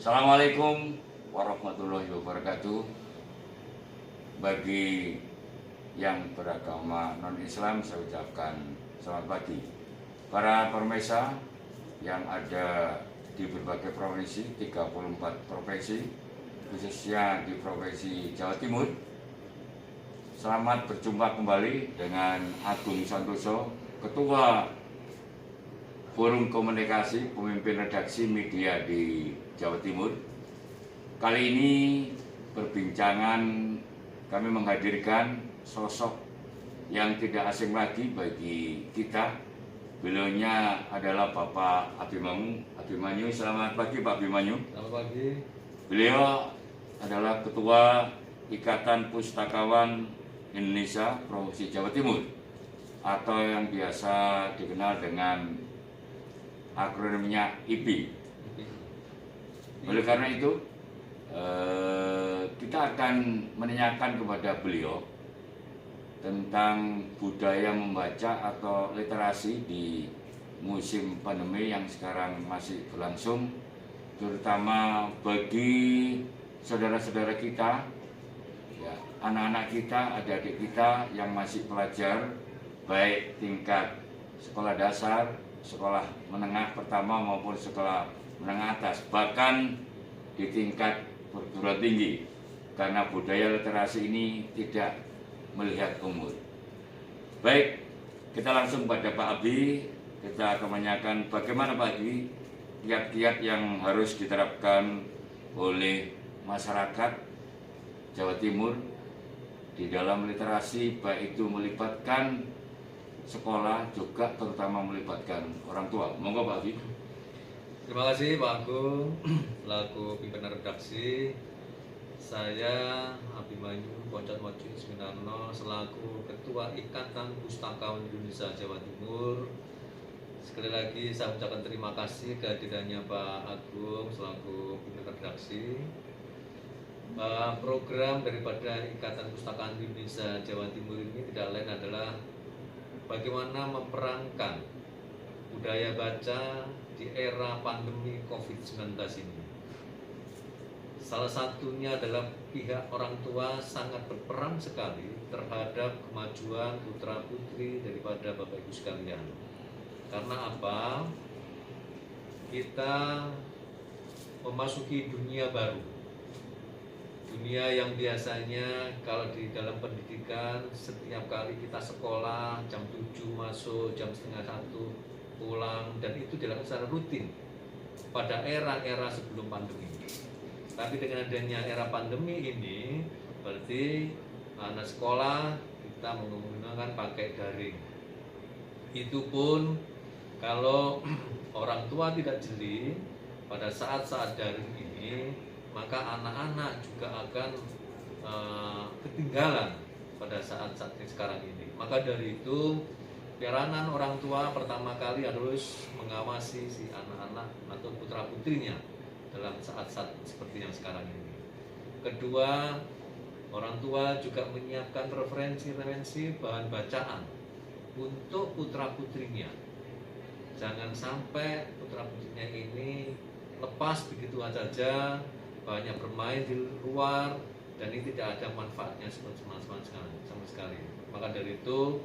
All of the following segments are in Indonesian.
Assalamualaikum warahmatullahi wabarakatuh. Bagi yang beragama non-Islam, saya ucapkan selamat pagi. Para permesa yang ada di berbagai provinsi, 34 provinsi, khususnya di Provinsi Jawa Timur, selamat berjumpa kembali dengan Agung Santoso, Ketua Forum Komunikasi Pemimpin Redaksi Media di Jawa Timur. Kali ini perbincangan kami menghadirkan sosok yang tidak asing lagi bagi kita. Beliaunya adalah Bapak Abimanyu. Selamat pagi Pak Abimanyu. Selamat pagi. Beliau adalah Ketua Ikatan Pustakawan Indonesia Provinsi Jawa Timur, atau yang biasa dikenal dengan akronimnya IPI. Oleh karena itu, kita akan menanyakan kepada beliau tentang budaya membaca atau literasi di musim pandemi yang sekarang masih berlangsung, terutama bagi saudara-saudara kita, ya, anak-anak kita, adik-adik kita yang masih pelajar, baik tingkat sekolah dasar, sekolah menengah pertama maupun sekolah menengah atas, bahkan di tingkat perguruan tinggi, karena budaya literasi ini tidak melihat umur. Baik, kita langsung pada Pak Abi. Kita akan menanyakan bagaimana Pak Abi kiat-kiat yang harus diterapkan oleh masyarakat Jawa Timur di dalam literasi, baik itu melibatkan sekolah juga terutama melibatkan orang tua. Monggo Pak Abi. Terima kasih Pak Agung, selaku pimpinan redaksi. Saya Abimanyu Boncat-Moji Seminarno selaku Ketua Ikatan Pustakawan Indonesia Jawa Timur. Sekali lagi saya ucapkan terima kasih kehadirannya Pak Agung selaku pimpinan redaksi. Program daripada Ikatan Pustakawan Indonesia Jawa Timur ini tidak lain adalah bagaimana memerankan budaya baca di era pandemi COVID-19 ini. Salah satunya adalah pihak orang tua sangat berperan sekali terhadap kemajuan putra-putri daripada Bapak Ibu sekalian. Karena apa? Kita memasuki dunia baru. Dunia yang biasanya kalau di dalam pendidikan setiap kali kita sekolah jam 7 masuk, jam setengah 1 pulang, dan itu dilakukan secara rutin pada era-era sebelum pandemi. Tapi dengan adanya era pandemi ini, berarti anak sekolah kita menggunakan pakai daring. Itu pun kalau orang tua tidak jeli pada saat-saat daring ini, maka anak-anak juga akan ketinggalan pada saat-saat sekarang ini. Maka dari itu, peranan orang tua pertama kali harus mengawasi si anak-anak atau putra-putrinya dalam saat-saat seperti yang sekarang ini. Kedua, orang tua juga menyiapkan referensi bahan bacaan untuk putra-putrinya. Jangan sampai putra-putrinya ini lepas begitu saja, banyak bermain di luar, dan ini tidak ada manfaatnya sama sekali. Maka dari itu,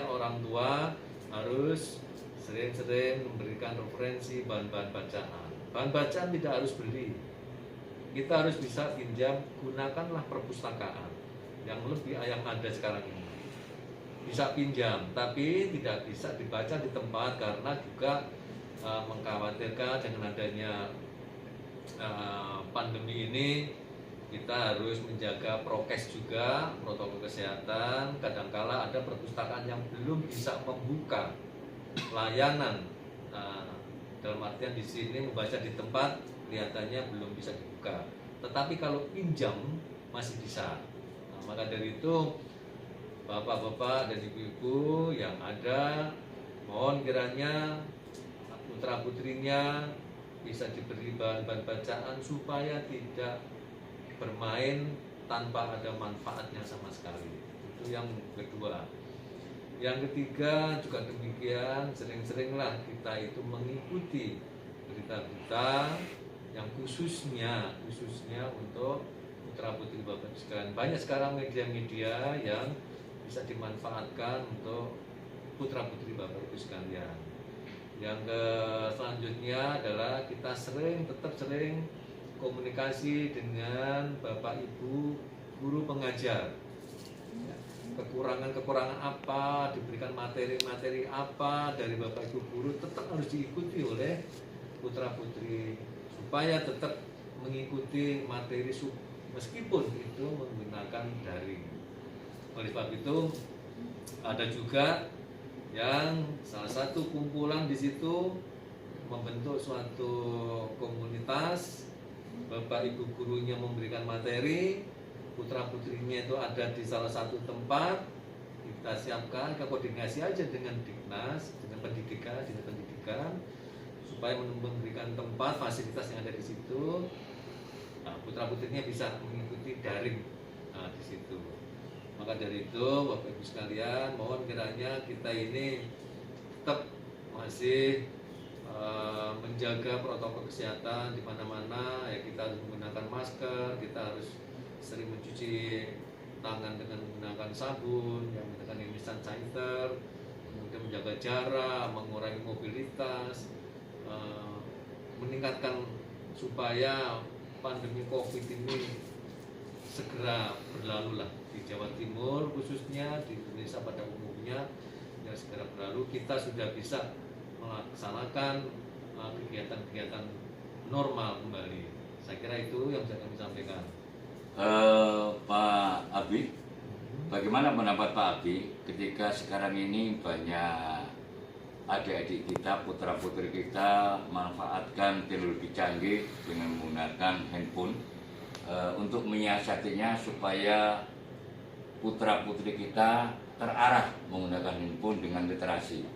orang tua harus sering-sering memberikan referensi bahan-bahan bacaan. Bahan bacaan tidak harus beli. Kita harus bisa pinjam, gunakanlah perpustakaan yang ada sekarang ini. Bisa pinjam, tapi tidak bisa dibaca di tempat karena juga mengkhawatirkan dengan adanya pandemi ini. Kita harus menjaga prokes juga, protokol kesehatan. Kadangkala ada perpustakaan yang belum bisa membuka layanan. Dalam artian di sini membaca di tempat kelihatannya belum bisa dibuka. Tetapi kalau pinjam masih bisa. Maka dari itu bapak-bapak dan ibu-ibu yang ada, mohon kiranya putra-putrinya bisa diberi bahan-bahan bacaan supaya tidak bermain tanpa ada manfaatnya sama sekali. Itu yang kedua. Yang ketiga juga demikian, sering-seringlah kita itu mengikuti berita-berita yang khususnya untuk putra putri Bapak Ibu sekalian. Banyak sekarang media-media yang bisa dimanfaatkan untuk putra putri Bapak Ibu sekalian. Yang selanjutnya adalah kita tetap sering komunikasi dengan Bapak Ibu guru pengajar. Kekurangan-kekurangan apa, diberikan materi-materi apa dari Bapak Ibu guru tetap harus diikuti oleh putra putri supaya tetap mengikuti materi meskipun itu menggunakan daring. Oleh sebab itu ada juga yang salah satu kumpulan di situ membentuk suatu komunitas, Bapak Ibu gurunya memberikan materi, putra putrinya itu ada di salah satu tempat, kita siapkan, kita koordinasi aja dengan Dinas, dengan pendidikan, supaya memberikan tempat fasilitas yang ada di situ. Nah, putra putrinya bisa mengikuti daring di situ. Maka dari itu Bapak Ibu sekalian, mohon kiranya kita ini tetap masih menjaga protokol kesehatan di mana-mana. Ya, kita harus menggunakan masker, kita harus sering mencuci tangan dengan menggunakan sabun, yang menggunakan hand sanitizer, kemudian menjaga jarak, mengurangi mobilitas, meningkatkan supaya pandemi COVID ini segera berlalu lah di Jawa Timur khususnya, di Indonesia pada umumnya ya segera berlalu, kita sudah bisa melaksanakan kegiatan-kegiatan normal kembali. Saya kira itu yang bisa kami sampaikan. Pak Abi, bagaimana pendapat Pak Abi ketika sekarang ini banyak adik-adik kita, putra-putri kita manfaatkan teknologi canggih dengan menggunakan handphone untuk menyiasatinya supaya putra-putri kita terarah menggunakan handphone dengan literasi.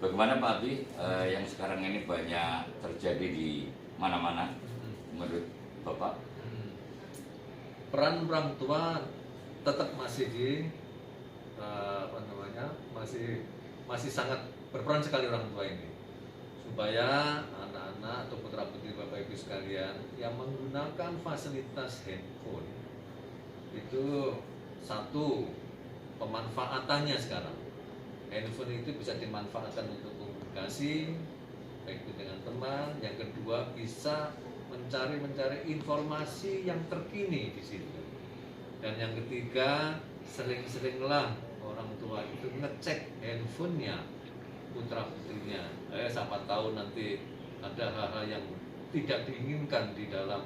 Bagaimana Pak Abi yang sekarang ini banyak terjadi di mana-mana menurut Bapak? Peran orang tua tetap masih masih sangat berperan sekali orang tua ini, supaya anak-anak atau putra putri Bapak Ibu sekalian yang menggunakan fasilitas handphone itu, satu, pemanfaatannya sekarang handphone itu bisa dimanfaatkan untuk komunikasi baik itu dengan teman, yang kedua bisa mencari informasi yang terkini di situ, dan yang ketiga sering-seringlah orang tua itu ngecek handphonenya putra putrinya. Siapa tahu nanti ada hal-hal yang tidak diinginkan di dalam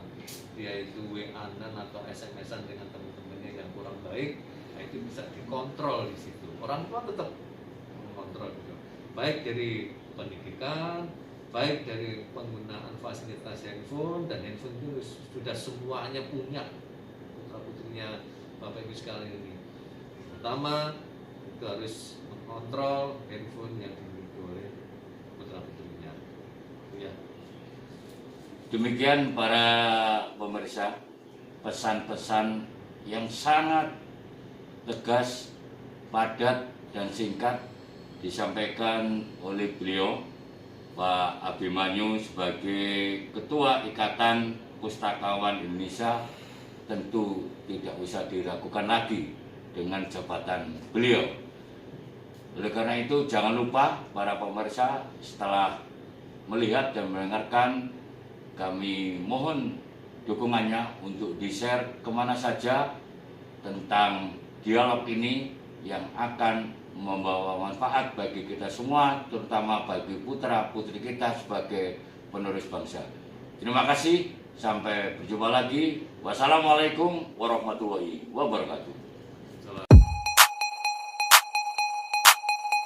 dia itu WA-an atau SMS-an dengan teman-temannya yang kurang baik, nah itu bisa dikontrol di situ. Orang tua tetap mengontrol itu, baik dari pendidikan, baik dari penggunaan fasilitas handphone, dan handphone itu sudah semuanya punya putra putrinya Bapak Ibu sekalian ini. Pertama itu harus mengontrol handphone yang dimiliki oleh putra putrinya. Ya. Demikian para pemirsa, pesan-pesan yang sangat tegas, padat dan singkat disampaikan oleh beliau Pak Abimanyu sebagai Ketua Ikatan Pustakawan Indonesia. Tentu tidak usah diragukan lagi dengan jabatan beliau. Oleh karena itu jangan lupa para pemirsa, setelah melihat dan mendengarkan, kami mohon dukungannya untuk di-share kemana saja tentang dialog ini yang akan membawa manfaat bagi kita semua, terutama bagi putra-putri kita sebagai penerus bangsa. Terima kasih, sampai berjumpa lagi. Wassalamualaikum warahmatullahi wabarakatuh.